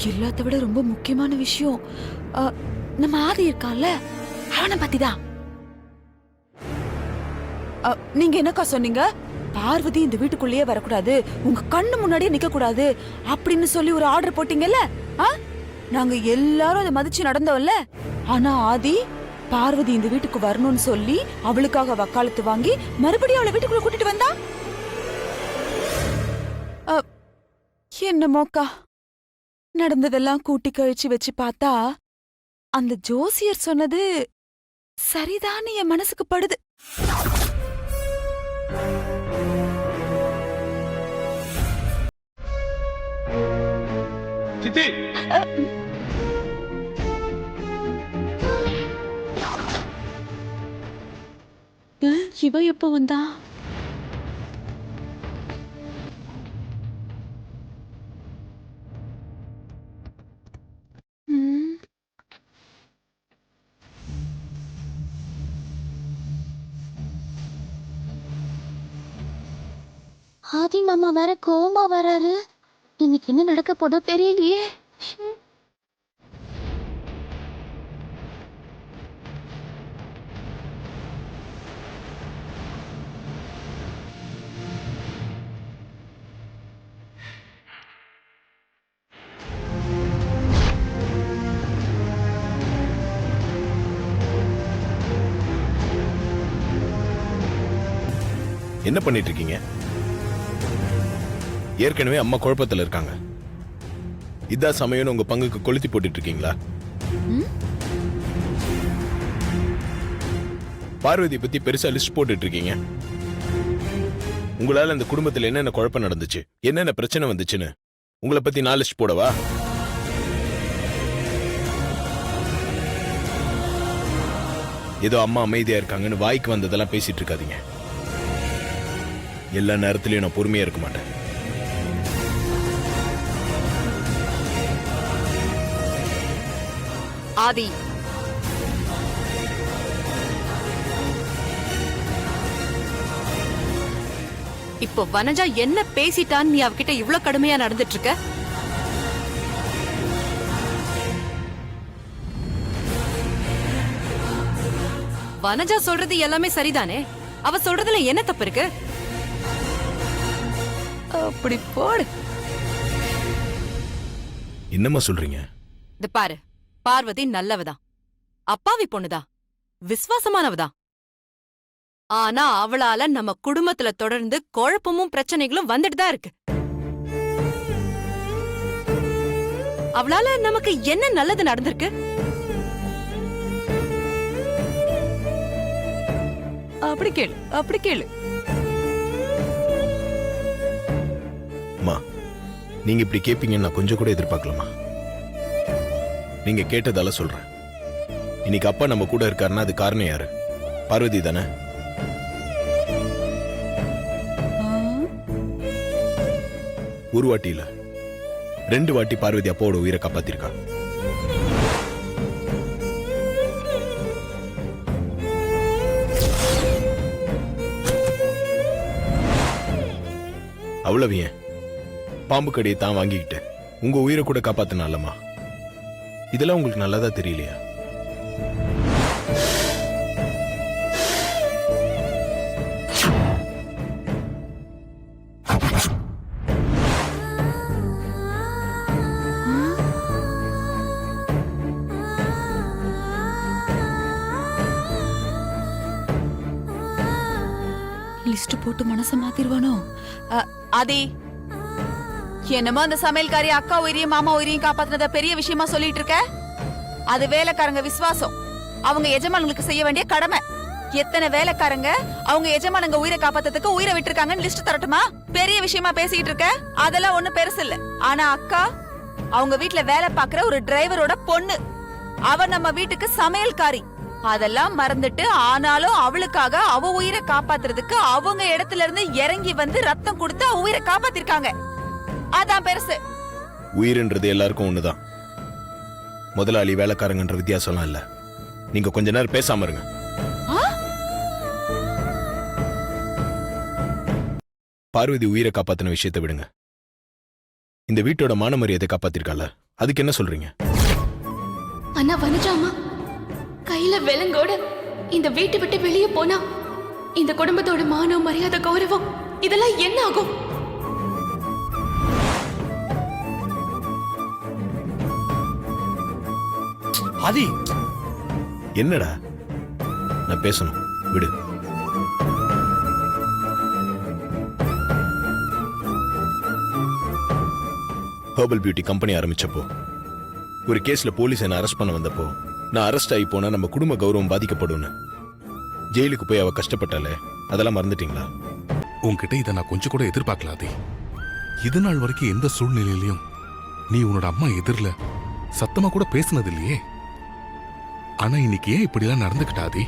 எல்லாத்த விட ரொம்ப முக்கியமான விஷயம் நம்ம ஆதி இருக்கான்ல, அவனை பத்திதான். நீங்க என்னக்கா சொன்னீங்க? பார்வதி இந்த வீட்டுக்குள்ளேயே வரக்கூடாது, உங்க கண்ணு முன்னாடியே நிக்க கூடாது அப்படின்னு சொல்லி ஒரு ஆர்டர் போட்டீங்கல்ல. நாங்க எல்லாரும் அதை மதிச்சு நடந்தோம்ல. ஆனா ஆதி பார்வதி இந்த வீட்டுக்கு வரணும்னு சொல்லி அவளுக்காக வக்காலத்து வாங்கி மறுபடியும் அவளை வீட்டுக்குள்ள கூட்டிட்டு வந்தா. என்னமோக்கா, நடந்ததெல்லாம் கூட்டி கழிச்சு வச்சு பார்த்தா அந்த ஜோசியர் சொன்னது சரிதான் என் மனசுக்கு படுது. சித்தி, இவ எப்ப வந்தா? ஆதி மாமா வேற கோவமா வராரு. இன்னைக்கு என்ன நடக்க போதோ தெரியலையே. என்ன பண்ணிட்டு இருக்கீங்க? ஏற்கனவே அம்மா குழப்பத்துல இருக்காங்க. இதா சமயம் உங்க பங்குக்கு கொளுத்தி போட்டுட்டு இருக்கீங்களா? பார்வதி பத்தி பெருசா லிஸ்ட் போட்டுட்டு இருக்கீங்க. உங்களால அந்த குடும்பத்துல என்னென்ன குழப்பம் நடந்துச்சு, என்னென்ன பிரச்சனை வந்துச்சுன்னு உங்களை பத்தி நான் லிஸ்ட் போடவா? ஏதோ அம்மா அமைதியா இருக்காங்கன்னு வாய்க்கு வந்ததெல்லாம் பேசிட்டு இருக்காதீங்க. எல்லா நேரத்திலயும் நான் பொறுமையா இருக்க மாட்டேன். ஆதி, இப்போ வனஜா என்ன பேசிட்டான்னு நீ அவகிட்ட இவ்ளோ கடுமையா நடந்துட்டு இருக்க? வனஜா சொல்றது எல்லாமே சரிதானே? அவ சொல்றதுல என்ன தப்பு இருக்கு? அப்படி போடு. என்னம்மா சொல்றீங்க? இது பாரு, பார்வதி நல்லவதான், அப்பாவி பொண்ணுதான், விசுவாசமானவதான். ஆனா அவளால நம்ம குடும்பத்துல தொடர்ந்து குழப்பமும் பிரச்சனைகளும் வந்துட்டு தான் இருக்கு. அவளால நமக்கு என்ன நல்லது நடந்திருக்கு? அப்படி கேளு, அப்படி கேளு. அம்மா, நீங்க இப்படி கேப்பீங்கன்னு நான் கொஞ்சம் கூட எதிர்பார்க்கலாமா? நீங்க கேட்டதால சொல்றேன். இன்னைக்கு அப்பா நம்ம கூட இருக்காருன்னா அது காரணம் யாரு? பார்வதி தானே? ஒரு வாட்டி இல்ல, 2 வாட்டி பார்வதி அப்பாவோட உயிரை காப்பாத்திருக்கா. அவ்வளவு ஏன் பாம்பு கடியை தான் வாங்கிக்கிட்டு உங்க உயிரை கூட காப்பாத்தினாலம்மா. இதெல்லாம் உங்களுக்கு நல்லதா தெரியலையா? லிஸ்ட் போட்டு மனச மாத்திருவானோ? ஆதி, என்னமோ அந்த சமையல்காரி அக்கா உயிரையும் மாமா உயிரையும் காப்பாத்தினத பெரிய விஷயமா சொல்லிட்டு இருக்க. அது வேலைக்காரங்க விசுவாசம், அவங்க எஜமானங்களுக்கு செய்ய வேண்டிய கடமை. எத்தனை வேலைக்காரங்க அவங்க எஜமானங்க உயிரை காப்பாத்துறதுக்கு உயிரை விட்டுருக்காங்கன்னு லிஸ்ட் தரட்டுமா? பெரிய விஷயமா பேசிட்டு இருக்க. அதெல்லாம் ஒண்ணு பெருசு இல்ல. ஆனா அக்கா அவங்க வீட்டுல வேலை பாக்குற ஒரு டிரைவரோட பொண்ணு. அவ நம்ம வீட்டுக்கு சமையல்காரி. அதெல்லாம் மறந்துட்டு ஆனாலும் அவளுக்காக அவ உயிரை காப்பாத்துறதுக்கு அவங்க இடத்துல இருந்து இறங்கி வந்து ரத்தம் கொடுத்து அவ உயிரை காப்பாத்திருக்காங்க. அதான் பெருசு. உயிர்ன்றது எல்லாருக்கும் ஒண்ணுதான். முதலாளி வேலைக்காரங்கன்ற வித்தியாசம்லாம் இல்ல. நீங்க கொஞ்ச நேரம் பேசாம இருங்க. பார்வதி உயிரை காப்பாத்தின விஷயத்தை விடுங்க. இந்த வீட்டோட மான மரியாதை காப்பாத்திருக்கால, அதுக்கு என்ன சொல்றீங்க? அண்ணா வனஜாமா கையில விலங்கோட இந்த வீட்டை விட்டு வெளியே போனா இந்த குடும்பத்தோட மானம், மரியாதை, கௌரவம் இதெல்லாம் என்ன ஆகும்? ஆதி, என்னடா? நான் பேசணும், விடு. ஹெர்பல் பியூட்டி கம்பெனி ஆரம்பிச்சப்போ, ஒரு கேஸ்ல போலீஸ் என்ன அரெஸ்ட் பண்ண வந்தப்போ, நான் அரெஸ்ட் ஆகி போனா நம்ம குடும்ப கௌரவம் பாதிக்கப்படும்னு ஜெயிலுக்கு போய் அவ கஷ்டப்பட்டாலே, அதெல்லாம் மறந்துட்டீங்களா? உன்கிட்ட இதை நான் கொஞ்சம் கூட எதிர்பார்க்கலாதே. இது நாள் வரைக்கும் எந்த சூழ்நிலையிலையும் நீ உன்னோட அம்மா எதிரில சத்தமா கூட பேசினது இல்லையே. ஆனா இன்னைக்கு ஏன் இப்படிலாம் நடந்துக்கிட்டாதே?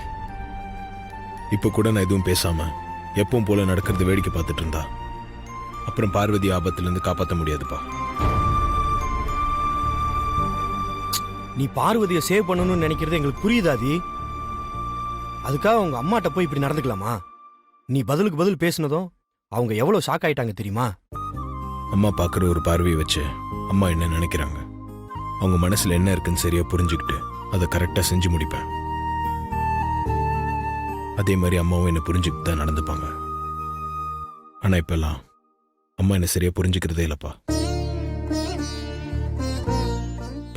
இப்ப கூட நான் எதுவும் பேசாம எப்பவும் போல நடக்கிறது வேடிக்கை பார்த்துட்டு இருந்தா அப்புறம் பார்வதி ஆபத்துல இருந்து காப்பாற்ற முடியாதுப்பா. நீ பார்வதியை சேவ் பண்ணணும்னு நினைக்கிறது எங்களுக்கு புரியுதாதி. அதுக்காக உங்க அம்மாட்ட போய் இப்படி நடந்துக்கலாமா? நீ பதிலுக்கு பதில் பேசினதும் அவங்க எவ்வளவு ஷாக் ஆயிட்டாங்க தெரியுமா? அம்மா பார்க்குற ஒரு பார்வையை வச்சு அம்மா என்ன நினைக்கிறாங்க, அவங்க மனசுல என்ன இருக்குன்னு சரியா புரிஞ்சுக்கிட்டு அதை கரெக்டா செஞ்சு முடிப்பேன். அதே மாதிரி அம்மாவும் என்ன புரிஞ்சுக்கிட்டு தான் நடந்துப்பாங்க. ஆனா இப்பெல்லாம் அம்மா என்ன சரியா புரிஞ்சுக்கிறதே இல்லப்பா.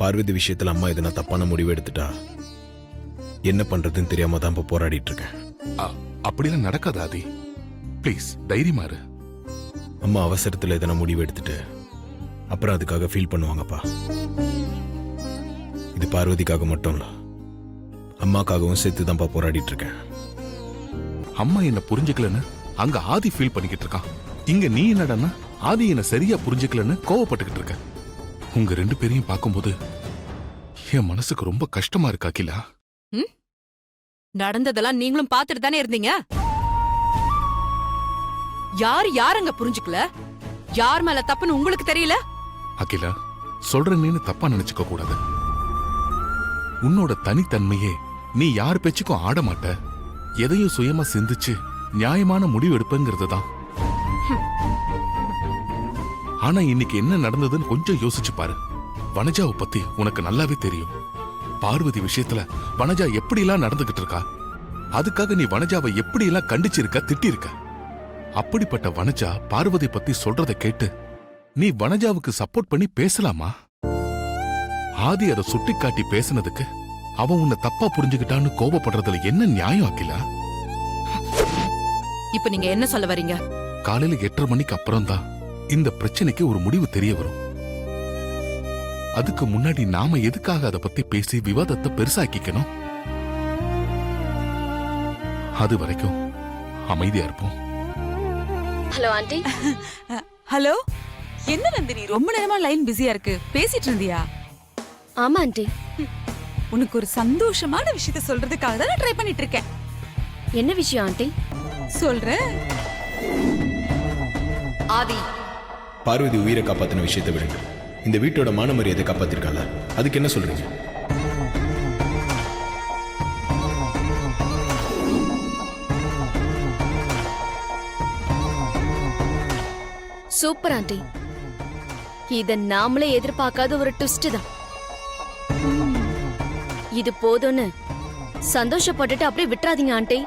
பார்வதி விஷயத்துல அம்மா எதனா தப்பான முடிவு எடுத்துட்டா என்ன பண்றதுன்னு தெரியாம தான் இப்ப போராடிட்டு இருக்கேன். அப்படிலாம் நடக்காது ஆதி. ப்ளீஸ் தைரியமா இரு. அம்மா அவசரத்துல எதனா முடிவு எடுத்துட்டு அப்புறம் அதுக்காக ஃபீல் பண்ணுவாங்கப்பா. இது பார்வதிக்காக மட்டும் இல்ல, அம்மாக்காகவும் சேர்த்து தான்ப்பா போராடிட்டு இருக்கேன். அம்மா என்ன புரிஞ்சுக்கலன்னு அங்க ஆதி ஃபீல் பண்ணிக்கிட்டு இருக்கான். இங்க நீ என்னடா ஆதி என்ன சரியா புரிஞ்சுக்கலன்னு கோவப்பட்டுக்கிட்டு இருக்க. உங்க 2 பேரையும் பார்க்கும்போது என் மனசுக்கு ரொம்ப கஷ்டமா இருக்கு அகிலா. நடந்ததெல்லாம் நீங்களும் பார்த்துட்டு தானே இருந்தீங்க. யார் அங்க புரிஞ்சுக்கல? யார் மேல தப்புன்னு உங்களுக்கு தெரியல? அகிலா, சொல்றேன்னு தப்பா நினைச்சுக்க கூடாது. உன்னோட தனித்தன்மையே நீ யார் பேச்சுக்கும் ஆட மாட்ட, எதையும் சுயமா சிந்திச்சு நியாயமான முடிவு எடுப்பங்கிறது தான். ஆனா இன்னைக்கு என்ன நடந்ததுன்னு கொஞ்சம் யோசிச்சு பாரு. வனஜாவை பத்தி உனக்கு நல்லாவே தெரியும். பார்வதி விஷயத்துல வனஜா எப்படிலாம் நடந்துகிட்டு இருக்கா, அதுக்காக நீ வனஜாவை எப்படியெல்லாம் கண்டிச்சிருக்க, திட்டிருக்க. அப்படிப்பட்ட வனஜா பார்வதி பத்தி சொல்றதை கேட்டு நீ வனஜாவுக்கு சப்போர்ட் பண்ணி பேசலாமா? ஆதி அதை சுட்டிக்காட்டி பேசினதுக்கு அவன் உன்னை தப்பா புரிஞ்சுக்கிட்டான்னு கோபப்படுறதுல என்ன நியாயம் அகிலா? இப்ப நீங்க என்ன சொல்ல வரீங்க? காலையில 8:30 மணிக்கு அப்புறம் தான் இந்த பிரச்சனைக்கு ஒரு முடிவு தெரிய வரும். அதுக்கு முன்னாடி நாம எதுக்காக அதை பத்தி பேசி விவாதத்தை பெருசாக்கிக்கணும்? அது வரைக்கும் அமைதியா இருப்போம். Hello aunty. ஹலோ, என்ன நந்தினி ரொம்ப நேரமா லைன் பிஸியா இருக்கு, பேசிட்டு இருந்தியா? ஆமா ஆண்டி. உனக்கு ஒரு சந்தோஷமான விஷயத்த சொல்றதுக்காக தான் நான் ட்ரை பண்ணிட்டு இருக்கேன். என்ன விஷயம் ஆண்டி? சொல்றேன். ஆதி, பார்வதி உயிரை காப்பாத்தின விஷயத்தை விடுங்க, இந்த வீட்டோட மான மரியாதை காப்பாத்திருக்கால, அதுக்கு என்ன சொல்றீங்க? Super aunty. இத நாமளே எதிர்பார்க்காத ஒரு ட்விஸ்ட் தான். இது போதும்னு சந்தோஷப்பட்டுட்டு அப்படியே விட்டுறாதீங்க ஆண்டி.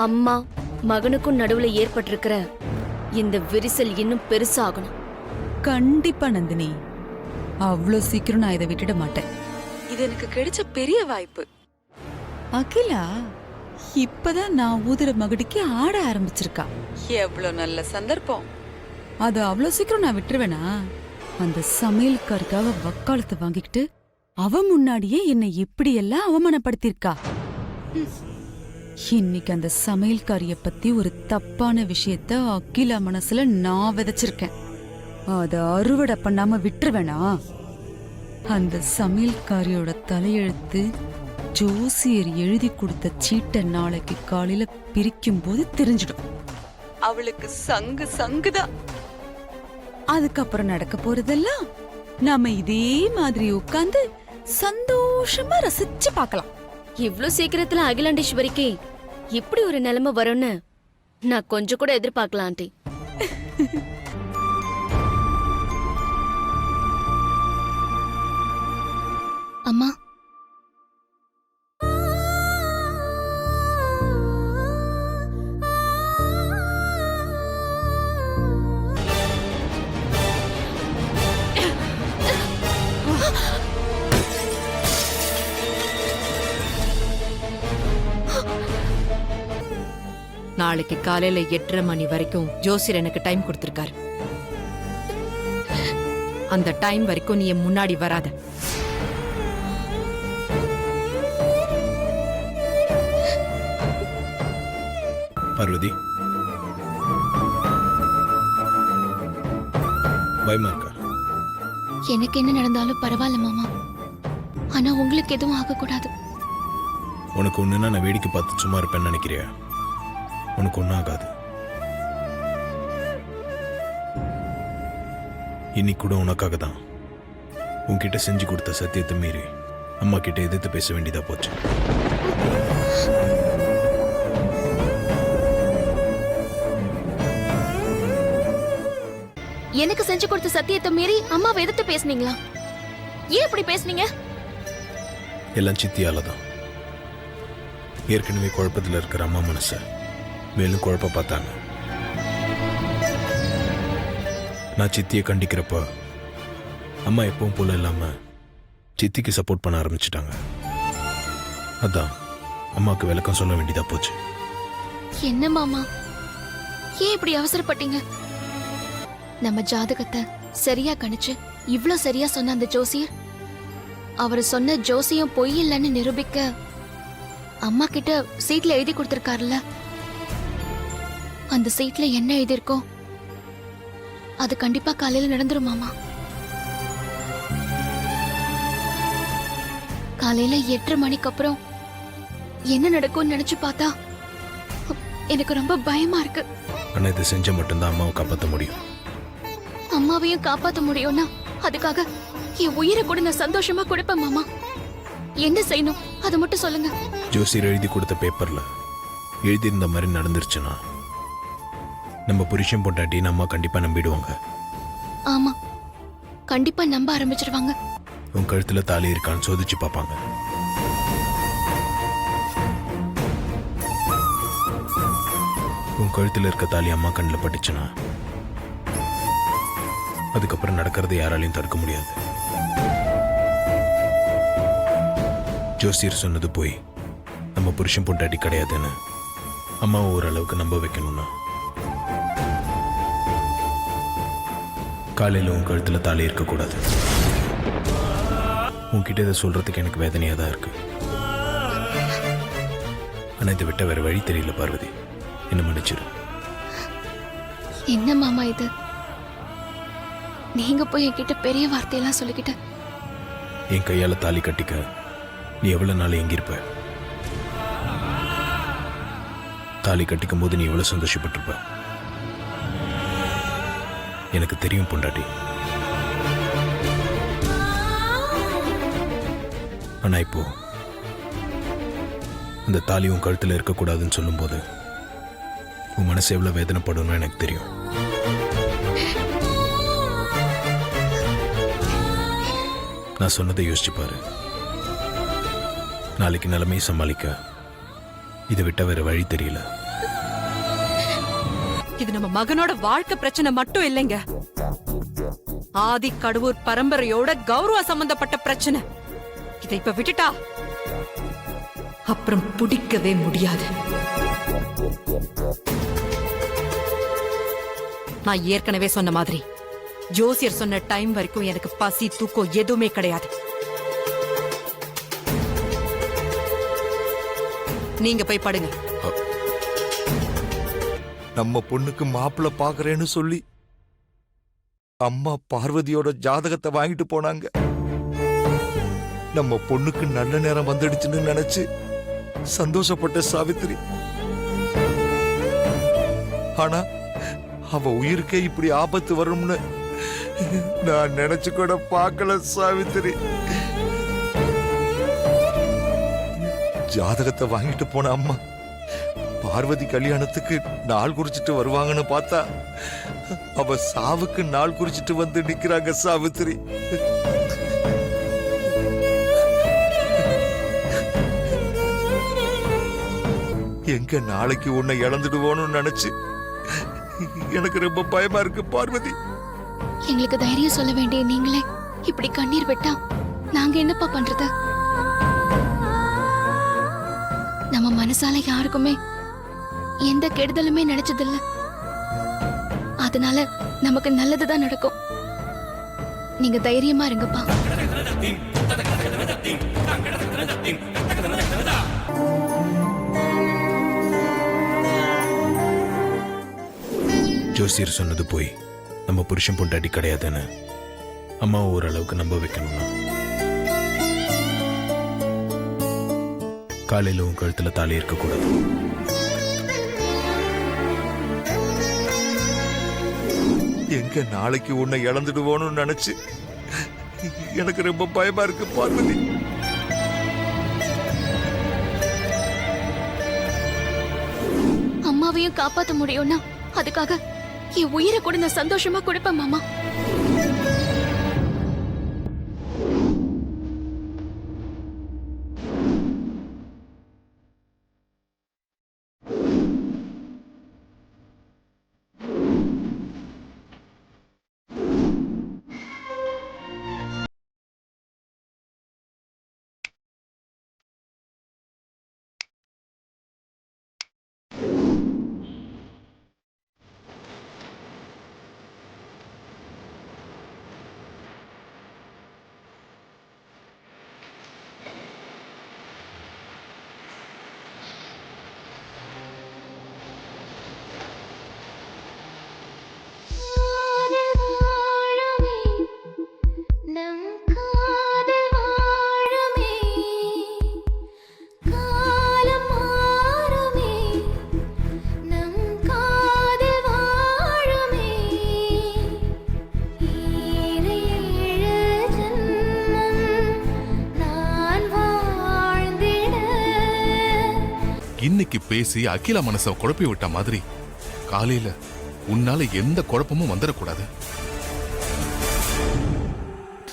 அம்மா மகனுக்கும் நடுவுல ஏற்பட்டிருக்கிற இந்த விரிசல் இன்னும் பெருசாகணும். கண்டிப்பா நந்தினி, அவ்வளோ சீக்கிரம் நான் இதை விட்டுட மாட்டேன். இது எனக்கு கிடைச்ச பெரிய வாய்ப்பு. அகிலா இப்பதான் நான் ஊதுற மகுடிக்கு ஆட ஆரம்பிச்சிருக்கா. எவ்வளவு நல்ல சந்தர்ப்பம். அது அவ்வளவு சீக்கிரம் நான் விட்டுருவேனா? அந்த சமையல்காருக்காக வக்காலத்தை வாங்கிக்கிட்டு அவ முன்னாடியே என்னை எப்படி எல்லாம் அவமானப்படுத்திருக்கா. இன்னைக்கு அந்த சமையல்காரிய பத்தி ஒரு தப்பான விஷயத்த அகிலா மனசுல நான் விதைச்சிருக்கேன். அத அறுவடை பண்ணாம விட்டுருவேனா? அந்த சமையல்காரியோட தலையெழுத்து ஜோசியர் எழுதி கொடுத்த சீட்டை நாளைக்கு காலையில பிரிக்கும் போது தெரிஞ்சிடும். அவளுக்கு சங்குதான். அதுக்கப்புறம் நடக்க போறதெல்லாம் நாம இதே மாதிரி உட்கார்ந்து சந்தோஷமா ரசிச்சு பார்க்கலாம். இவ்ளோ சீக்கிரத்துல அகிலாண்டேஸ்வரிக்கு இப்படி ஒரு நிலைமை வரும்னு நான் கொஞ்சம் கூட எதிர்பார்க்கலாம் ஆண்டி. அம்மா, நாளைக்கு காலையில 8:30 மணி வரைக்கும் ஜோசியர் எனக்கு டைம் கொடுத்திருக்காரு. அந்த டைம் வரைக்கும் நீ என் முன்னாடி வராத. பார்வதி, பயமா இருக்கா? எனக்கு என்ன நடந்தாலும் பரவாயில்ல மாமா. ஆனா உங்களுக்கு எதுவும் ஆகக்கூடாது. உனக்கு ஒண்ணுன்னா நான் வேடிக்கை பார்த்து சும்மா இருப்பேன்னு நினைக்கிறியா? உனக்கு ஒன்றும் ஆகாது. இன்னைக்கு கூட உனக்காக தான் உன்கிட்ட செஞ்சு கொடுத்த சத்தியத்தை மீறி அம்மா கிட்ட எதிர்த்து பேச வேண்டியதா போச்சு. எனக்கு செஞ்சு கொடுத்த சத்தியத்தை மீறி அம்மாவை எதிர்த்து பேசுனீங்களா? ஏன் இப்படி பேசுனீங்க? எல்லாம் சித்தியால தான். ஏற்கனவே குழப்பத்தில் இருக்கிற அம்மா மனசை மேலும் குழப்ப பார்த்தாங்க. நான் சித்தியை கண்டிக்கிறப்ப அம்மா எப்பவும் போல இல்லாம சித்திக்கு சப்போர்ட் பண்ண ஆரம்பிச்சிட்டாங்க. அதான் அம்மாவுக்கு விளக்கம் சொல்ல வேண்டியதா போச்சு. என்ன மாமா, ஏன் இப்படி அவசரப்பட்டீங்க? நம்ம ஜாதகத்தை சரியா கணிச்சு இவ்ளோ சரியா சொன்ன அந்த ஜோசியர், அவர் சொன்ன ஜோசியம் பொய் இல்லைன்னு நிரூபிக்க அம்மா கிட்ட சீட்ல எழுதி கொடுத்திருக்காருல்ல. அந்த சீட்ல என்ன எழுதியிருக்கோ அது கண்டிப்பா காலையில நடந்துரும் மாமா. காலையில 8:30 மணிக்கு அப்புறம் என்ன நடக்கும்னு நினைச்சு பார்த்தா எனக்கு ரொம்ப பயமா இருக்கு. ஆனா இதை செஞ்ச மட்டும்தான் அம்மாவை காப்பாற்ற முடியும். அம்மாவையும் காப்பாத்த முடியும்னா அதுக்காக என் உயிரை கூட நான் சந்தோஷமா கொடுப்பேன் மாமா. என்ன செய்யணும் அதை மட்டும் சொல்லுங்க. ஜோசியர் எழுதி கொடுத்த பேப்பர்ல எழுதியிருந்த மாதிரி நடந்துருச்சுன்னா நம்ம புருஷன் பொண்டாட்டின்னு அம்மா கண்டிப்பா நம்பிடுவாங்க. ஆமா, கண்டிப்பா நம்ப ஆரம்பிச்சிருவாங்க. உன் கழுத்துல தாலி இருக்கான்னு சோதிச்சு பார்ப்பாங்க. உன் கழுத்துல இருக்க தாலி அம்மா கண்ணில் பட்டுச்சுன்னா அதுக்கப்புறம் நடக்கிறது யாராலையும் தடுக்க முடியாது. ஜோசியர் சொன்னது போய் நம்ம புருஷன் பொண்டாட்டி கிடையாதுன்னு அம்மாவை ஓரளவுக்கு நம்ப வைக்கணும்னா காலையில் உன் கழுத்துல தாலி இருக்கக்கூடாது. உன்கிட்ட இதை சொல்றதுக்கு எனக்கு வேதனையா தான் இருக்கு. ஆனா இதை விட்ட வேற வழி தெரியல பார்வதி. என்ன மன்னிச்சிரு. என்ன மாமா இது? நீங்க போய் என்கிட்ட பெரிய வார்த்தையெல்லாம் சொல்லிக்கிட்ட. என் கையால தாலி கட்டிக்க நீ எவ்வளவு நாள் எங்கிருப்ப? தாலி கட்டிக்கும் போது நீ எவ்வளவு சந்தோஷப்பட்டிருப்ப? எனக்கு தெரியும் பொண்டாட்டி. ஆனா இப்போ அந்த தாலி உன் கழுத்துல இருக்கக்கூடாதுன்னு சொல்லும்போது உன் மனசு எவ்வளவு வேதனைப்படும்னு எனக்கு தெரியும். நான் சொன்னதை யோசிச்சு பாரு. நாளைக்கு நிலைமையை சமாளிக்க இதை விட்ட வேற வழி தெரியல. இது நம்ம மகனோட வாழ்க்கை பிரச்சனை மட்டும் இல்லைங்க. ஆதி கடவுர் பரம்பரையோட கௌரவ சம்பந்தப்பட்ட பிரச்சனை. இதை இப்ப விட்டுட்டா அப்புறம் பிடிக்கவே முடியாது. நான் ஏற்கனவே சொன்ன மாதிரி ஜோசியர் சொன்ன டைம் வரைக்கும் எனக்கு பசி தூக்கம் எதுவுமே கிடையாது. நீங்க போய் படுங்க. நம்ம பொண்ணுக்கு மாப்பிள்ள பாக்குறேன்னு சொல்லி அம்மா பார்வதியோட ஜாதகத்தை வாங்கிட்டு போனாங்க. நம்ம பொண்ணுக்கு நல்ல நேரம் வந்துடுச்சுன்னு நினைச்சு சந்தோஷப்பட்ட சாவித்திரி. ஆனா அவ உயிருக்கே இப்படி ஆபத்து வரும்னு நான் நினைச்சு கூட பார்க்கல சாவித்திரி. ஜாதகத்தை வாங்கிட்டு போன அம்மா பார்வதி கல்யாணத்துக்கு நாள் குறிச்சிட்டு வருவாங்கன்னு பார்த்தா அவ சாவுக்கு நாள் குறிச்சிட்டு வந்து நிக்கிறாங்க சாவித்திரி. எங்க நாளைக்கு உன்னை இழந்துடுவோன்னு நினைச்சு எனக்கு ரொம்ப பயமா இருக்கு பார்வதி. எங்களுக்கு தைரியம் சொல்ல வேண்டிய நீங்களே இப்படி கண்ணீர் விட்டா நாங்க என்னப்பா பண்றது? நம்ம மனசால யாருக்குமே எந்த கெடுதலுமே நினைச்சதில்ல. அதனால நமக்கு நல்லதுதான் நடக்கும். நீங்க தைரியமா இருங்கப்பா. ஜோசியர் சொன்னது போய் நம்ம புருஷன் பொண்டாட்டி கிடையாதுன்னு அம்மாவை ஓரளவுக்கு நம்ப வைக்கணும்னா காலையில உன் கழுத்துல தாலி இருக்கக்கூடாது. எங்க நாளைக்கு உன்னை இழந்துடுவோன்னு நினைச்சு எனக்கு ரொம்ப பயமா இருக்கு பார்வதி. அம்மாவையும் காப்பாத்த முடியும்னா அதுக்காக என் உயிரை கூட நான் சந்தோஷமா கொடுப்பேன் மாமா. இன்னைக்கு பேசி அகிலா மனசை குழப்பி விட்ட மாதிரி காலையில உன்னால எந்த குழப்பமும் வந்துடக்கூடாது.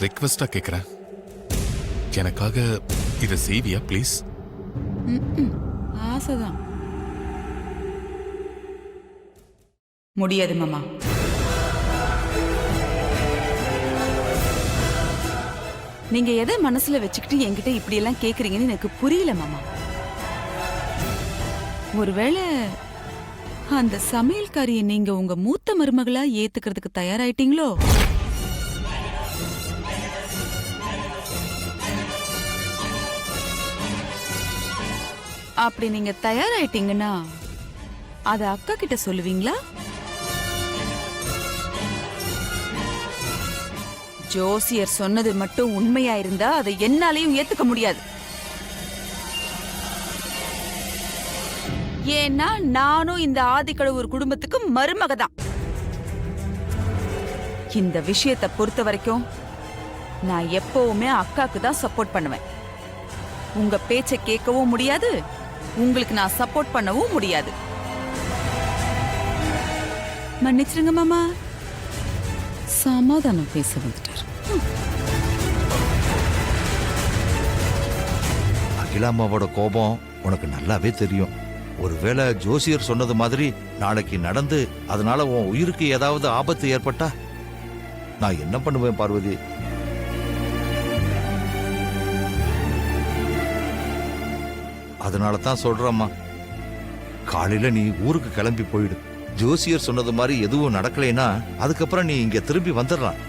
ரிக்வெஸ்டா கேக்குறேன், எனக்காக இதை செய்வியா ப்ளீஸ்? ஆசைதான். முடியாது மாமா. நீங்க எதை மனசுல வச்சுக்கிட்டு என்கிட்ட இப்படி எல்லாம் கேக்குறீங்கன்னு எனக்கு புரியல மாமா. ஒருவேளை அந்த சமையல்காரியை நீங்க உங்க மூத்த மருமகளா ஏத்துக்கிறதுக்கு தயாராயிட்டீங்களோ? அப்படி நீங்க தயாராயிட்டீங்கன்னா அத அக்கா கிட்ட சொல்லுவீங்களா? ஜோசியர் சொன்னது மட்டும் உண்மையா இருந்தா அதை என்னாலையும் ஏத்துக்க முடியாது. ஏன்னா நானும் இந்த ஆதிக்கடவுர் குடும்பத்துக்கு மருமக தான். இந்த விஷயத்தை பொறுத்த வரைக்கும் நான் எப்பவுமே அக்காக்கு தான் சப்போர்ட் பண்ணுவேன். உங்க பேச்சை கேட்கவும் முடியாது, உங்களுக்கு நான் சப்போர்ட் பண்ணவும் முடியாது. மன்னிச்சிருங்க மாமா. சமாதானம் பேச வந்துட்டார். அகிலாமாவோட கோபம் உனக்கு நல்லாவே தெரியும். ஒருவேளை ஜோசியர் சொன்னது மாதிரி நாளைக்கு நடந்து அதனால உன் உயிருக்கு ஏதாவது ஆபத்து ஏற்பட்டா நான் என்ன பண்ணுவேன் பார்வதி? அதனால தான் சொல்றேம்மா, காலையில நீ ஊருக்கு கிளம்பி போயிடு. ஜோசியர் சொன்னது மாதிரி எதுவும் நடக்கலைன்னா அதுக்கப்புறம் நீ இங்க திரும்பி வந்துடலாம்.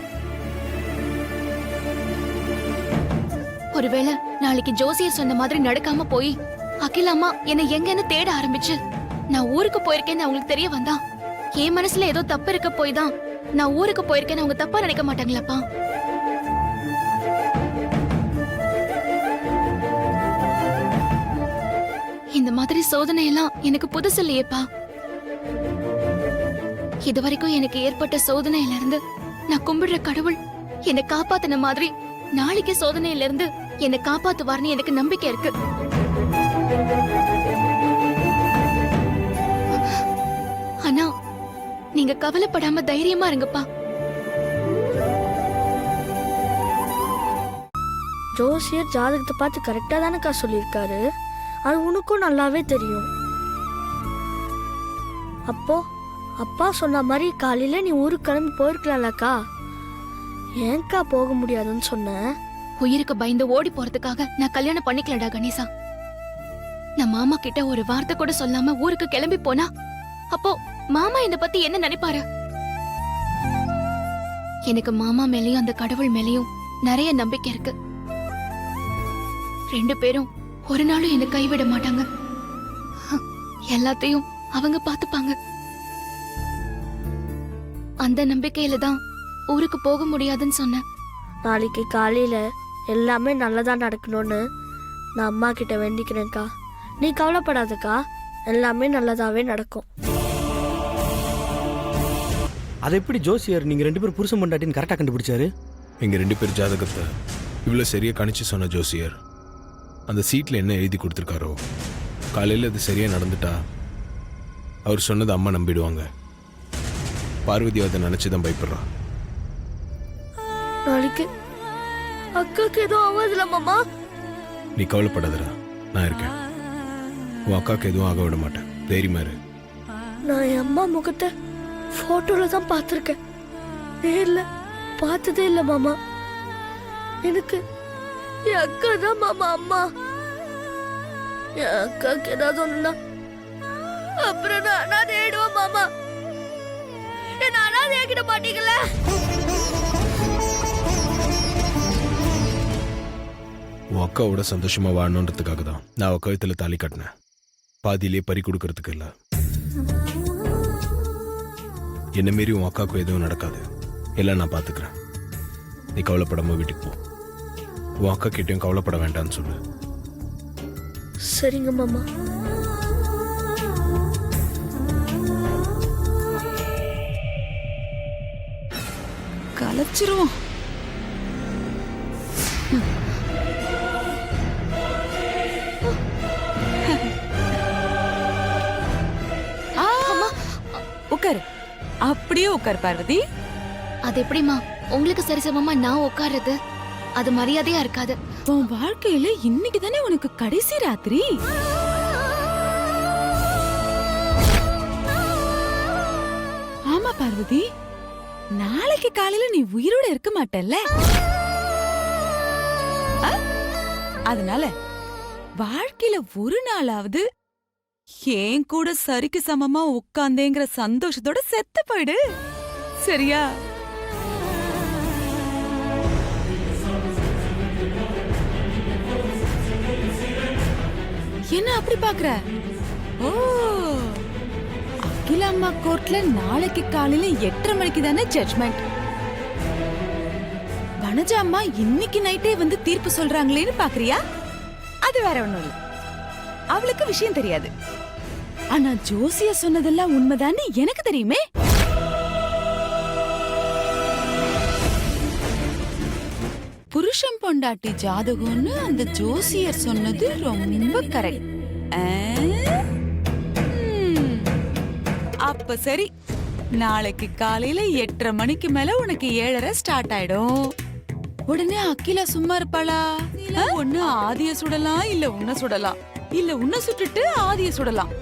ஒருவேளை நாளைக்கு ஜோசியர் சொன்ன மாதிரி நடக்காம போய் அகிலாமா என்னை எங்கன்னு தேட ஆரம்பிச்சு நான் ஊருக்கு போயிருக்கேன்னு அவங்களுக்கு தெரிய வந்தா என் மனசுல ஏதோ தப்பு இருக்க போய் தான் நான் ஊருக்கு போயிருக்கேன்னு அவங்க தப்பா நினைக்க மாட்டாங்களாப்பா? இந்த மாதிரி சோதனை எல்லாம் எனக்கு புதுசு இல்லையேப்பா. இதுவரைக்கும் எனக்கு ஏற்பட்ட சோதனையில இருந்து நான் கும்பிடுற கடவுள் என்னை காப்பாத்தின மாதிரி நாளைக்கு சோதனையில இருந்து என்னை காப்பாத்துவார்னு எனக்கு நம்பிக்கை இருக்கு. ஆனா நீங்க கவலைப்படாம தைரியமா இருங்கப்பா. ஜோசியர் ஜாதகத்தை பார்த்து கரெக்டாக தானேக்கா சொல்லியிருக்காரு. அது உனக்கும் நல்லாவே தெரியும். அப்போ அப்பா சொன்ன மாதிரி காலையில நீ ஊருக்கு கிளம்பி போயிருக்கலாம்லக்கா. ஏன்க்கா போக முடியாதுன்னு சொன்ன? உயிருக்கு பயந்து ஓடி போறதுக்காக நான் கல்யாணம் பண்ணிக்கலடா கணேசா. நான் மாமா கிட்ட ஒரு வார்த்தை கூட சொல்லாம ஊருக்கு கிளம்பி போனா அப்போ மாமா என்ன பத்தி என்ன நினைப்பாரு? எனக்கு மாமா மேலயும் அந்த கடவுள் மேலயும் நிறைய நம்பிக்கை இருக்கு. 2 பேரும் ஒரு நாளும் என்ன கைவிட மாட்டாங்க. எல்லாத்தையும் அவங்க பாத்துப்பாங்க. அந்த நம்பிக்கையில தான் ஊருக்கு போக முடியாதுன்னு சொன்னேன். நாளைக்கு காலையில எல்லாமே நல்லதா நடக்கணும்னு நான் அம்மா கிட்ட வேண்டிக்கிறேன்க்கா. நீ கவலைப்படாதக்கா, எல்லாமே நல்லதாவே நடக்கும். அதை எப்படி ஜோசியர் நீங்க 2 பேரும் புருஷன் பொண்டாட்டின்னு கரெக்டா கண்டுபிடிச்சாரு? எங்க 2 பேர் ஜாதகத்தை இவ்வளவு சரியா கணிச்சு சொன்ன ஜோசியர் அந்த சீட்ல என்ன எழுதி கொடுத்துருக்காரோ காலையில அது சரியா நடந்துட்டா அவர் சொன்னதை அம்மா நம்பிடுவாங்க. பார்வதி அதை நினைச்சுதான் பயப்படுறா. நாளைக்கு அக்காக்கு எதுவும் ஆகாதுல மாமா? நீ கவலைப்படாதடா, நான் இருக்கேன். உன் அக்காவுக்கு எதுவும் ஆக விட மாட்டேன், தைரியமா இரு. நான் என் அம்மா முகத்தை போட்டோல தான் பார்த்துருக்கேன், நேர்ல பார்த்ததே இல்ல மாமா. எனக்கு என் அக்கா தான் மாமா அம்மா. என் அக்காக்கு ஏதாவது ஒண்ணுனா அப்புறம் நான் அனாதை ஆயிடுவேன் மாமா. என்ன அனாதை ஆக்கிட மாட்டீங்கள? உன் அக்காவோட சந்தோஷமா வாழணுன்றதுக்காக தான் நான் அவ கழுத்துல தாலி கட்டினேன். பாதியிலே பறி கொடுக்கறதுக்கு இல்ல. என்ன மீறி உன் அக்காவுக்கு எதுவும் நடக்காது, எல்லாம் நான் பாத்துக்கிறேன். நீ கவலைப்படாம வீட்டுக்கு போ. உன் அக்கா கிட்டயும் கவலைப்பட வேண்டாம்னு சொல்லு. சரிங்க மாமா. கலைச்சிருவோம். உட்காரு, அப்படியே உட்காரு பார்வதி. அது எப்படிமா உங்களுக்கு சரிசமமா நான் உட்கார்றது? அது மரியாதையா இருக்காது. உன் வாழ்க்கையில இன்னைக்கு தானே உனக்கு கடைசி ராத்திரி. ஆமா பார்வதி, நாளைக்கு காலையில நீ உயிரோட இருக்க மாட்டல்ல. அதனால வாழ்க்கையில ஒரு நாளாவது ஏன் கூட சரிக்கு சமமா உட்கார்ந்தேங்கிற சந்தோஷத்தோட செத்து போயிடு, சரியா? என்ன அப்படி பாக்குற? ஓ, அகில அம்மா கோர்ட்ல நாளைக்கு காலையில 8:30 மணிக்கு தானே ஜட்ஜ்மெண்ட். வனஜா அம்மா இன்னைக்கு நைட்டே வந்து தீர்ப்பு சொல்றாங்களேன்னு பாக்குறியா? அது வேற ஒண்ணும் இல்ல, அவளுக்கு விஷயம் தெரியாது. ஆனா ஜோசிய சொன்னதெல்லாம் உண்மைதான்னு எனக்கு தெரியுமே. புருஷன் பொண்டாட்டி ஜாதகம்னு அந்த ஜோசியர் சொன்னது ரொம்ப கரெக்ட். அப்ப சரி, நாளைக்கு காலையில 8:30 மணிக்கு மேல உனக்கு 7:30 ஸ்டார்ட் ஆயிடும். உடனே அகிலா சும்மா இருப்பாளா? ஒண்ணு ஆதிய சுடலாம், இல்ல உன்ன சுடலாம், இல்ல உன்ன சுட்டுட்டு ஆதிய சுடலாம்.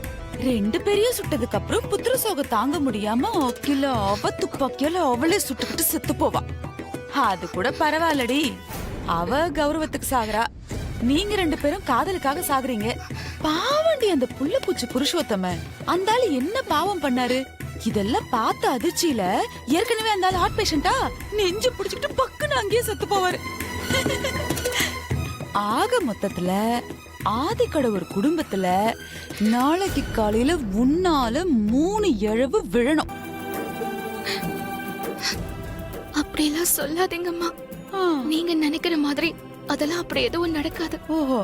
2 பேரையும் சுட்டதுக்கு அப்புறம் புத்திர சோக தாங்க முடியாம அகிலா அவ துப்பாக்கியால அவளே சுட்டுக்கிட்டு செத்து போவா. அது கூட பரவாயில்லடி, அவ கௌரவத்துக்கு சாகுறா, நீங்க 2 பேரும் காதலுக்காக சாகுறீங்க. பாவண்டி அந்த புள்ள பூச்சி புருஷோத்தம, அந்த ஆளு என்ன பாவம் பண்ணாரு? இதெல்லாம் பார்த்த அதிர்ச்சியில ஏற்கனவே அந்த ஆள் ஹார்ட் பேஷண்டா, நெஞ்சு புடிச்சுக்கிட்டு பக்குன்னு அங்கேயே செத்து போவாரு. ஆக மொத்தத்துல ஆதிக்கடவுர் குடும்பத்துல நாளைக்கு காலையில உன்னால 3 இழவு விழணும். அப்படியெல்லாம் சொல்லாதீங்கம்மா. நீங்க நினைக்கிற மாதிரி அதெல்லாம் அப்படி எதுவும் நடக்காது. ஓஹோ,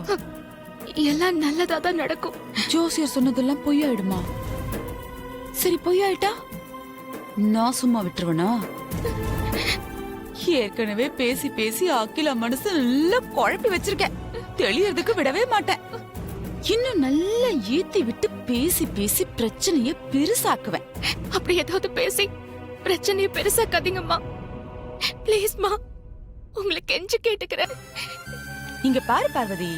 எல்லாம் நல்லதா தான் நடக்கும். ஜோசியர் சொன்னதெல்லாம் பொய்யாயிடுமா? சரி, பொய்யாயிட்டா நான் சும்மா விட்டுருவனா? ஏற்கனவே பேசி பேசி அகிலா மனசு நல்லா குழப்பி வச்சிருக்கேன், தெளியறதுக்கு விடவே மாட்டேன். இன்னும் நல்லா ஏத்தி விட்டு பேசி பேசி பிரச்சனைய பெருசாக்குவேன். அப்படி ஏதாவது பேசி பிரச்சனையை பெருசாக்காதீங்கம்மா, ப்ளீஸ்மா, உங்களை கெஞ்சி கேட்டுக்கிறேன். இங்க பாரு பார்வதி,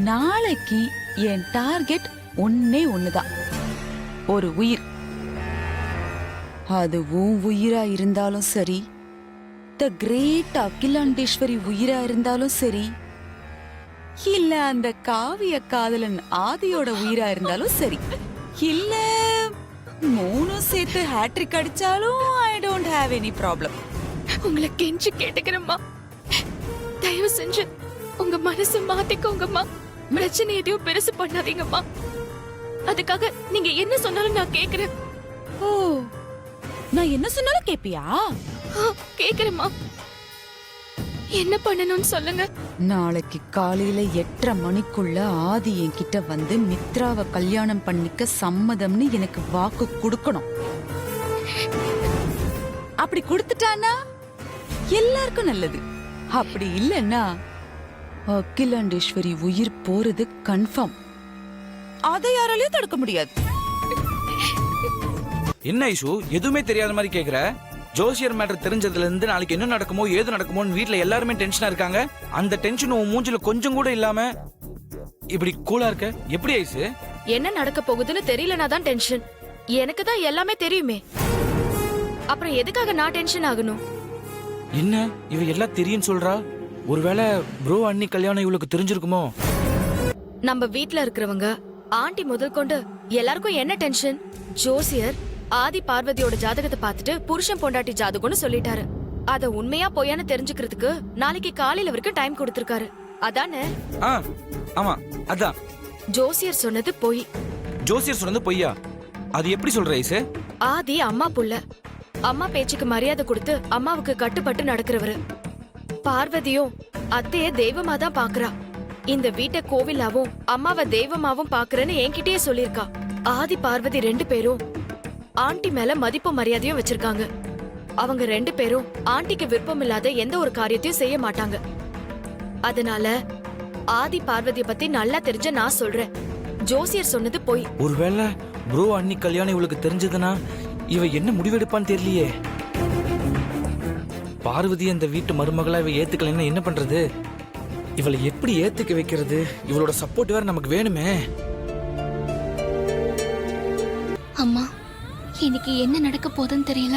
நாளைக்கு என் டார்கெட் ஒன்னே ஒண்ணுதான், ஒரு உயிர். அதுவும் உயிரா இருந்தாலும் சரி, த கிரேட் அகிலாண்டேஸ்வரி உயிரா இருந்தாலும் சரி, இல்ல அந்த காவிய காதலன் ஆதியோட உயிரா இருந்தாலும் சரி, இல்ல மூணும் சேர்த்து ஹேட்ரிக் அடிச்சாலும் I don't have any problem. உங்களை கெஞ்சி கேட்டுக்கிறேம்மா, தயவு செஞ்சு உங்க மனசு மாத்திக்கோங்கம்மா. பிரச்சனை எதையும் பெருசு பண்ணாதீங்கம்மா. அதுக்காக நீங்க என்ன சொன்னாலும் நான் கேக்குறேன். ஓ, நான் என்ன சொன்னாலும் கேப்பியா? கேக்குறேம்மா. என்ன பண்ணணும்னு சொல்லுங்க. நாளைக்கு காலையில 8:30 மணிக்குள்ள ஆதி என்கிட்ட வந்து மித்ராவை கல்யாணம் பண்ணிக்க சம்மதம்னு எனக்கு வாக்கு கொடுக்கணும். அப்படி கொடுத்துட்டானா எல்லாருக்கும் நல்லது. அப்படி இல்லைன்னா அகிலாண்டேஸ்வரி உயிர் போறது கன்ஃபார்ம். அதை யாராலையும் தடுக்க முடியாது. என்ன ஐஷு எதுவுமே தெரியாத மாதிரி கேக்குற? ஜோசியர் மேட்டர் தெரிஞ்சதுல இருந்து நாளைக்கு என்ன நடக்குமோ ஏது நடக்குமோன்னு வீட்ல எல்லாருமே டென்ஷனா இருக்காங்க. அந்த டென்ஷன் உன் மூஞ்சில கொஞ்சம் கூட இல்லாம இப்படி கூலா இருக்க. எப்படி ஐசு? என்ன நடக்க போகுதுன்னு தெரியலனா தான் டென்ஷன். எனக்கு தான் எல்லாமே தெரியுமே, அப்புறம் எதுக்காக நான் டென்ஷன் ஆகணும்? என்ன இவ எல்லாம் தெரியும் சொல்றா? ஒருவேளை ப்ரோ அண்ணி கல்யாணம் இவளுக்கு தெரிஞ்சிருக்குமோ? நம்ம வீட்ல இருக்கிறவங்க ஆண்டி முதல் கொண்டு எல்லாருக்கும் என்ன டென்ஷன்? ஜோசியர் ஆதி பார்வதியோட ஜாதகத்தை பார்த்துட்டு புருஷன் பொண்டாட்டி ஜாதகம்னு சொல்லிட்டாரு. அத உண்மையா பொய்யான்னு தெரிஞ்சுக்கிறதுக்கு நாளைக்கு காலையில வரைக்கும் டைம் கொடுத்திருக்காரு. அதானே? ஆமா அதான். ஜோசியர் சொன்னது பொய். ஜோசியர் சொன்னது பொய்யா? அது எப்படி சொல்ற ஐசு? ஆதி அம்மா புள்ள. அம்மா பேச்சுக்கு மரியாதை கொடுத்து அம்மாவுக்கு கட்டுப்பட்டு நடக்கிறவரு. பார்வதியும் அத்தைய தெய்வமா தான் பாக்குறா. இந்த வீட்டை கோவிலாவும் அம்மாவை தெய்வமாவும் பாக்குறேன்னு என்கிட்டயே சொல்லிருக்கா. ஆதி பார்வதி 2 பேரும் ஆண்டி மேல மதிப்பு மரியாதையும் வச்சிருக்காங்க. அவங்க 2 பேரும் ஆண்டிக்கு விருப்பம் இல்லாத எந்த ஒரு காரியத்தையும் செய்ய மாட்டாங்க. அதனால ஆதி பார்வதிய பத்தி நல்லா தெரிஞ்ச நான் சொல்றேன், ஜோசியர் சொன்னது பொய். ஒருவேளை ப்ரோ அண்ணி கல்யாணம் இவளுக்கு தெரிஞ்சதுன்னா இவ என்ன முடிவெடுப்பான்னு தெரியலையே. பார்வதி அந்த வீட்டு மருமகளா இவ ஏத்துக்கலைன்னா என்ன பண்றது? இவளை எப்படி ஏத்துக்க வைக்கிறது? இவளோட சப்போர்ட் வேற நமக்கு வேணுமே. அம்மா, இன்னைக்கு என்ன நடக்க போகுதுன்னு தெரியல.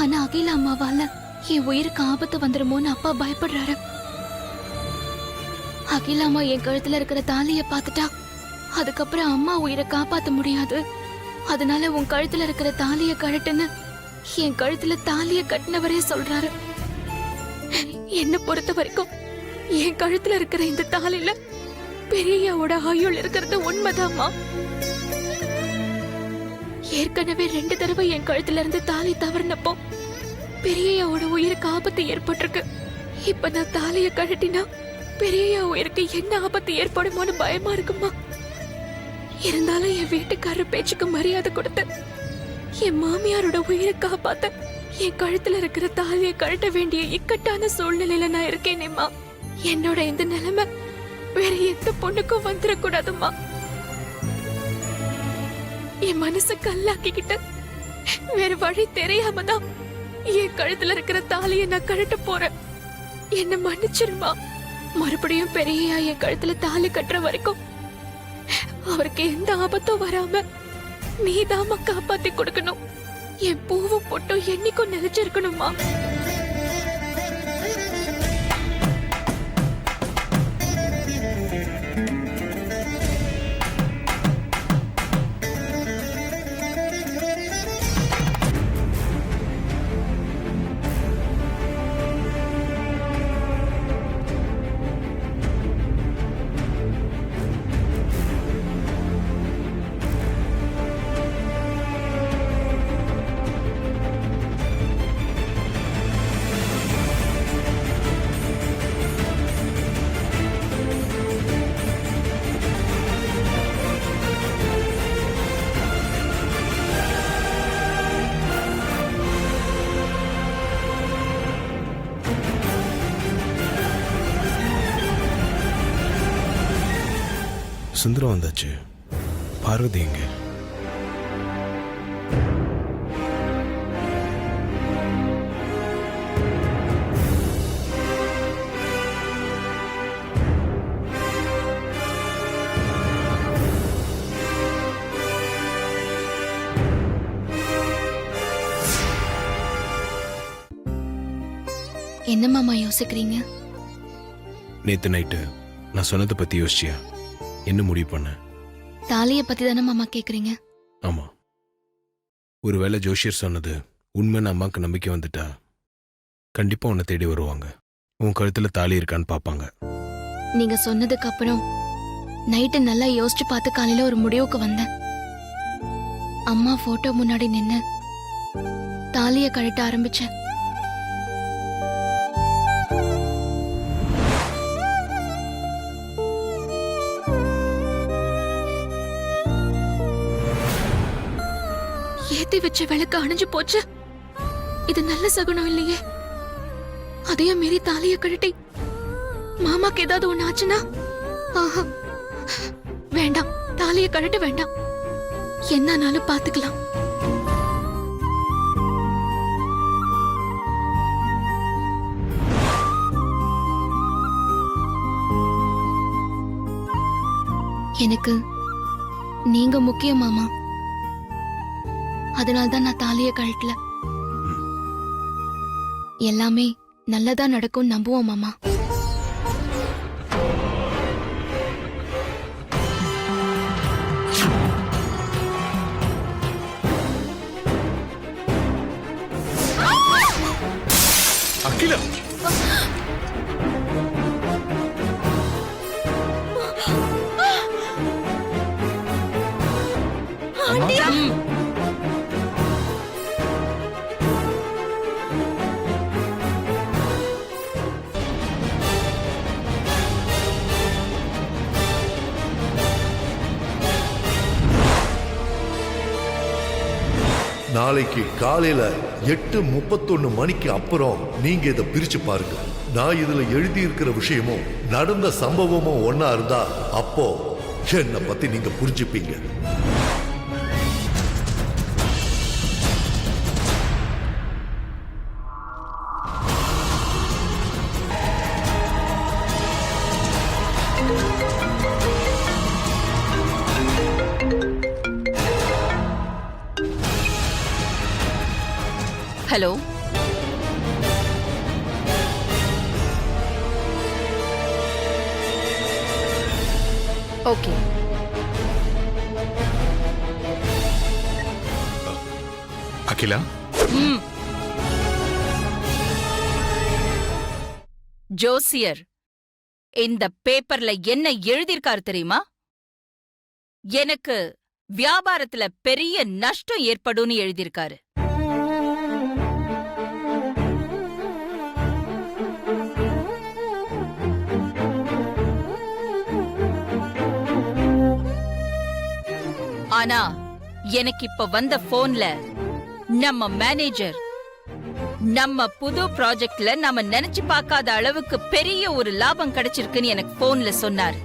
ஆனா அகில அம்மாவால என் உயிருக்கு ஆபத்து வந்துருமோன்னு அப்பா பயப்படுறாரு. அகில அம்மா என் கழுத்துல இருக்கிற தாலிய பாத்துட்டா அதுக்கப்புறம் அம்மா உயிரை காப்பாத்த முடியாது. அதனால உன் கழுத்துல இருக்கிற தாலிய கழட்டுன்னு என் கழுத்துல தாலிய கட்டினவரே சொல்றாரு. என்ன பொறுத்த வரைக்கும் என் கழுத்துல இருக்கிற இந்த தாலில பெரியாவோட ஆயுள் இருக்கிறது உண்மைதாம்மா. ஏற்கனவே 2 தடவை என் கழுத்துல இருந்து தாலி தவறினப்போ பெரியாவோட உயிருக்கு ஆபத்து ஏற்பட்டிருக்கு. இப்ப நான் தாலிய கழட்டினா பெரியா உயிருக்கு என்ன ஆபத்து ஏற்படுமோன்னு பயமா இருக்குமா. இருந்தாலும் என் வீட்டுக்காரர் பேச்சுக்கு மரியாதை கொடுத்து என் மாமியாரோட உயிரை காப்பாத்த என் கழுத்துல இருக்கிற தாலியை கழட்ட வேண்டிய இக்கட்டான சூழ்நிலையில நான் இருக்கேனேம்மா. என்னோட இந்த நிலைமை வேற எந்த பொண்ணுக்கும் வந்துடக்கூடாதும்மா. என் மனசை கல்லாக்கிக்கிட்டு வேற வழி தெரியாம தான் என் கழுத்துல இருக்கிற தாலியை நான் கழட்ட போறேன். என்ன மன்னிச்சிருமா. மறுபடியும் பெரிய என் கழுத்துல தாலி கட்டுற வரைக்கும் அவருக்கு எந்த ஆபத்தும் வராம நீதாம்மா காப்பாத்தி கொடுக்கணும். என் பூவும் பொட்டும் என்னைக்கும் நிலைச்சிருக்கணுமா. சுந்தரம் வந்தாச்சு. பார்வதி எங்க? என்ன மாமா யோசிக்கிறீங்க? நேத்து நைட்டு நான் சொன்னதை பத்தி யோசிச்சியா? என்ன முடிவு பண்ண? தாலிய பத்தி தானே மாமா கேக்குறீங்க? ஆமா, ஒருவேளை ஜோஷியர் சொன்னது உண்மைன்னு அம்மாக்கு நம்பிக்கை வந்துட்டா கண்டிப்பா உன்னை தேடி வருவாங்க. உன் கழுத்துல தாலி இருக்கான்னு பாப்பாங்க. நீங்க சொன்னதுக்கு அப்புறம் நைட்டு நல்லா யோசிச்சு பார்த்து காலையில ஒரு முடிவுக்கு வந்தேன். அம்மா போட்டோ முன்னாடி நின்னு தாலிய கழட்ட ஆரம்பிச்சேன். ஏத்தி வச்ச விளக்கு அணைஞ்சு போச்சு. இது நல்ல சகுனம் இல்லையே. அதையும் மீறி தாலிய கழட்டி மாமாக்கு ஏதாவது ஒண்ணு ஆச்சுன்னா? ஆஹா, வேண்டாம், தாலிய கழட்ட வேண்டாம். என்னானாலும் பாத்துக்கலாம். எனக்கு நீங்க முக்கியம் மாமா. அதனால்தான் நான் தாலிய கழட்டல. எல்லாமே நல்லதா நடக்கும் நம்புவோம் மாமா. அகிலா, நாளைக்கு காலையில 8:31 மணிக்கு அப்புறம் நீங்க இதை பிரிச்சு பாருங்க. நான் இதுல எழுதி இருக்கிற விஷயமும் நடந்த சம்பவமும் ஒன்னா இருந்தா அப்போ என்னை பத்தி நீங்க புரிஞ்சுப்பீங்க. Hello, okay. அகிலா, ஜோசியர் இந்த பேப்பர்ல என்ன எழுதியிருக்காரு தெரியுமா? எனக்கு வியாபாரத்துல பெரிய நஷ்டம் ஏற்படும்னு எழுதியிருக்காரு. ஆனா எனக்கு இப்ப வந்த போன்ல நம்ம மேனேஜர் நம்ம புது ப்ராஜெக்ட்ல நாம நினைச்சு பார்க்காத அளவுக்கு பெரிய ஒரு லாபம் கிடைச்சிருக்குன்னு எனக்கு போன்ல சொன்னார்.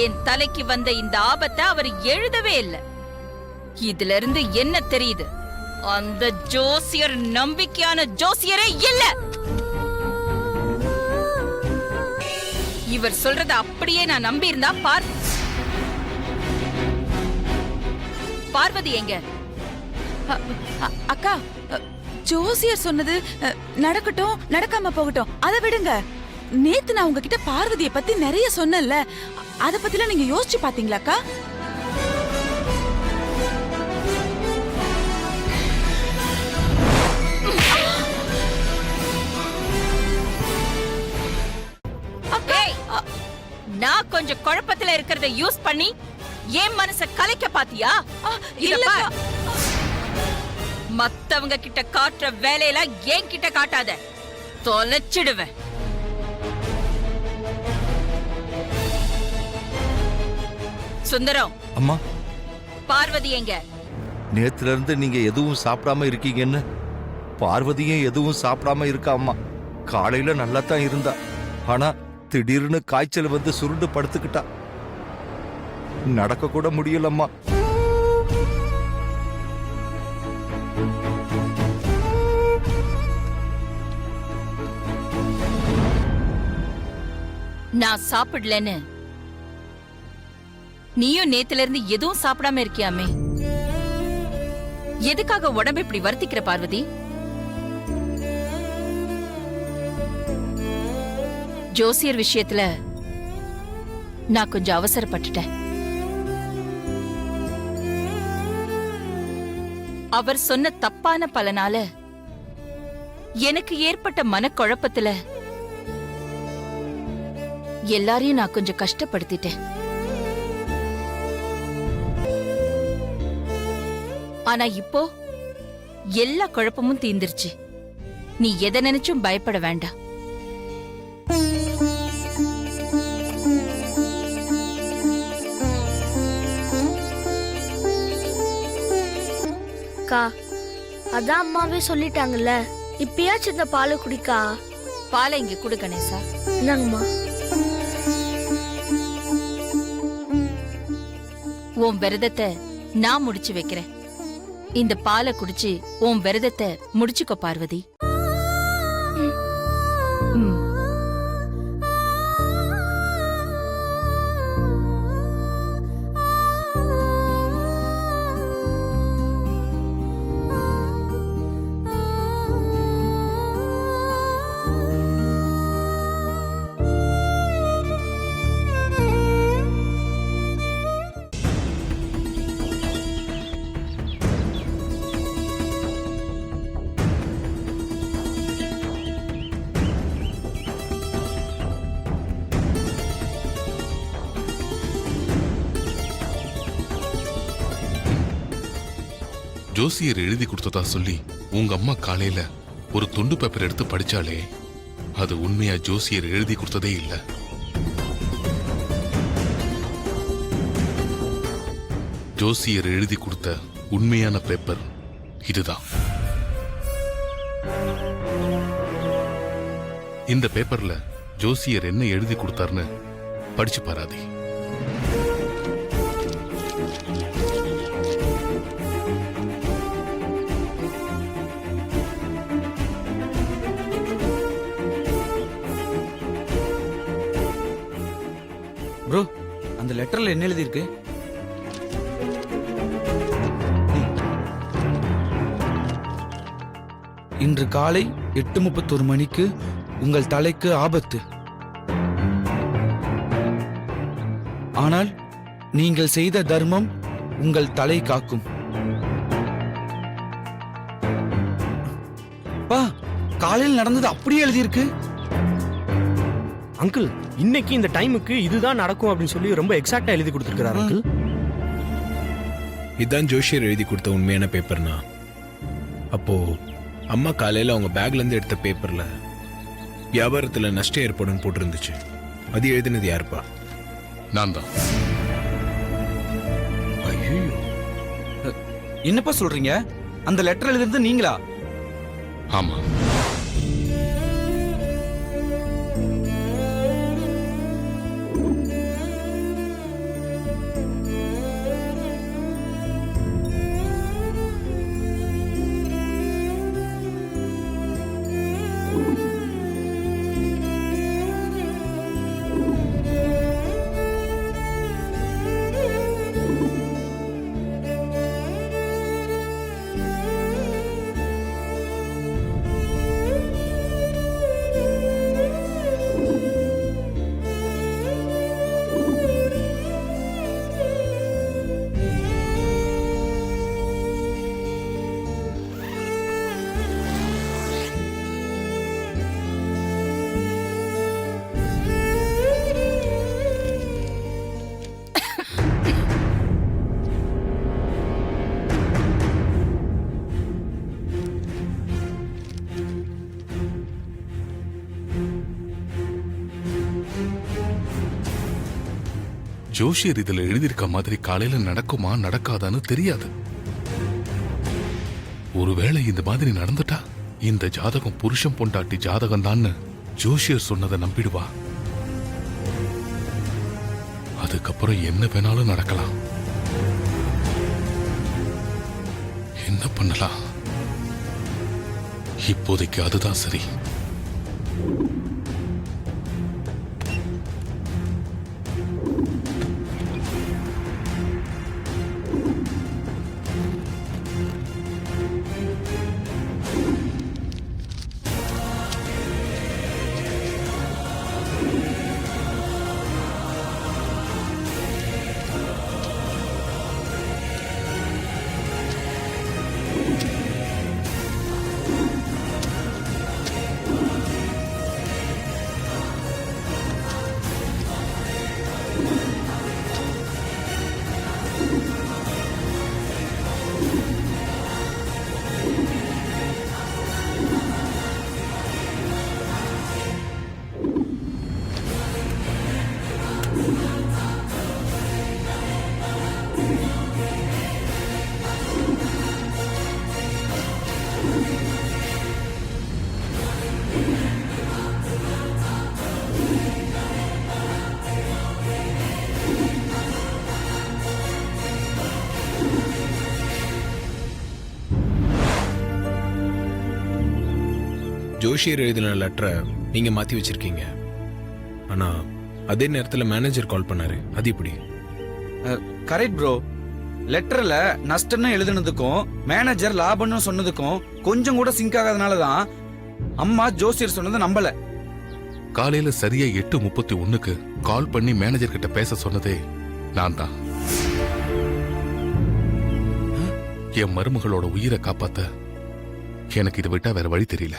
என் தலைக்கு வந்த இந்த ஆபத்தை அவர் எழுதவே இல்லை. இதுல இருந்து என்ன தெரியுது? அந்த ஜோசியர் நம்பிக்கையான ஜோசியரே இல்ல. இவர் சொல்றத அப்படியே நான் நம்பி இருந்தா பார்வதி எங்க? அக்கா, ஜோசியர் சொன்னது நடக்கட்டும், நடக்காம போகட்டும், அதை விடுங்க. நேத்து நான் உங்ககிட்ட பார்வதியை பத்தி நிறைய சொன்னேன்ல, அத பத்திலாம் நீங்க யோசிச்சு பாத்தீங்களாக்கா? நான் கொஞ்சம் குழப்பத்துல இருக்கிறத யூஸ் பண்ணி ஏன் மனச கலைக்க பாத்தியா? மத்தவங்க கிட்ட காட்டுற வேலையெல்லாம் ஏன் கிட்ட காட்டாத, தொலைச்சிடுவேன். சுந்தரம், அம்மா, பார்வதி எங்க? நேத்துல இருந்து நீங்க எதுவும் சாப்பிடாம இருக்கீங்கன்னு பார்வதியும் எதுவும் சாப்பிடாம இருக்கா அம்மா. காலையில நல்லா தான் இருந்தா, ஆனா திடீர்னு காய்ச்சல் வந்து சுருண்டு படுத்துக்கிட்டா. நடக்க கூட முடியலம்மா. நான் சாப்பிடலன்னு நீயும் நேத்துல இருந்து எதுவும் சாப்பிடாம இருக்கியாமே, எதுக்காக உடம்பு இப்படி வருத்திக்கிற பார்வதி? ஜோசியர் விஷயத்துல நான் கொஞ்சம் அவசரப்பட்டுட்டேன். அவர் சொன்ன தப்பான பலனால எனக்கு ஏற்பட்ட மனக்குழப்பத்துல எல்லாரையும் நான் கொஞ்சம் கஷ்டப்படுத்திட்டேன். ஆனா இப்போ எல்லா குழப்பமும் தீர்ந்துருச்சு. நீ எதை நினைச்சும் பயப்பட வேண்டாம். அக்கா, அதான் அம்மாவே சொல்லிட்டாங்கல்ல, இப்பயாச்சும் இந்த பாலை குடிக்கா. பாலை இங்க குடு கணேசா. என்னங்கம்மா? உன் விரதத்தை நான் முடிச்சு வைக்கிறேன். இந்த பாலை குடிச்சு உன் விரதத்தை முடிச்சுக்கோ பார்வதி. ம். ஜோசியர் எழுதி கொடுத்ததா சொல்லி உங்க அம்மா காலையில ஒரு துண்டு பேப்பர் எடுத்து படிச்சாலே அது உண்மையா ஜோசியர் எழுதி கொடுத்ததே இல்ல. ஜோசியர் எழுதி கொடுத்த உண்மையான பேப்பர் இதுதான். இந்த பேப்பர்ல ஜோசியர் என்ன எழுதி கொடுத்தாருன்னு படிச்சு பாராதி. ப்ரோ, அந்த லெட்டர்ல என்ன எழுதி இருக்கு? இன்று காலை 8:31 மணிக்கு உங்கள் தலைக்கு ஆபத்து. ஆனால் நீங்கள் செய்த தர்மம் உங்கள் தலை காக்கும். பா, காலையில் நடந்தது அப்படியே எழுதியிருக்கு. அங்கிள், இன்னைக்கு இந்த டைமுக்கு இதுதான் நடக்கும் அப்படின்னு சொல்லி ரொம்ப எக்ஸாக்டா எழுதி கொடுத்துருக்காரு அங்கிள். இதான் ஜோஷியர் எழுதி கொடுத்த உண்மையான பேப்பர்னா, அப்போ அம்மா காலையில அவங்க பேக்ல இருந்து எடுத்த பேப்பர்ல வியாபாரத்துல நஷ்டம் ஏற்படும் போட்டிருந்துச்சு. அது எழுதினது யாருப்பா? நான் தான். ஐயோ, என்னப்பா சொல்றீங்க? அந்த லெட்டர் எழுதுறது நீங்களா? ஆமா. ஜோஷியர் இதுல எழுதியிருக்க மாதிரி காலையில நடக்குமா நடக்காதான்னு தெரியாது. ஒருவேளை இந்த மாதிரி நடந்துட்டா இந்த ஜாதகம் புருஷன் பொண்டாட்டி ஜாதகம் தான் ஜோஷியர் சொன்னதை நம்பிடுவா. அதுக்கப்புறம் என்ன வேணாலும் நடக்கலாம். என்ன பண்ணலாம்? இப்போதைக்கு அதுதான் சரி. ஜோஷியர் எழுதின லெட்டரை நீங்க மாத்தி வச்சிருக்கீங்க. ஆனா அதே நேரத்துல மேனேஜர் கால் பண்ணாரு. அது எப்படி? Correct bro. லெட்டர்ல நஷ்டம்னு எழுதுனதுக்கும் மேனேஜர் லாபம்னு சொன்னதுக்கும் கொஞ்சம் கூட சிங்க் ஆகாதனால தான் அம்மா ஜோசியர் சொன்னதை நம்பல. காலையில சரியா 8:31க்கு கால் பண்ணி மேனேஜர் கிட்ட பேச சொன்னதே நான் தான். என் மருமகளோட உயிரை காப்பாத்த எனக்கு இதை விட்டா வேற வழி தெரியல.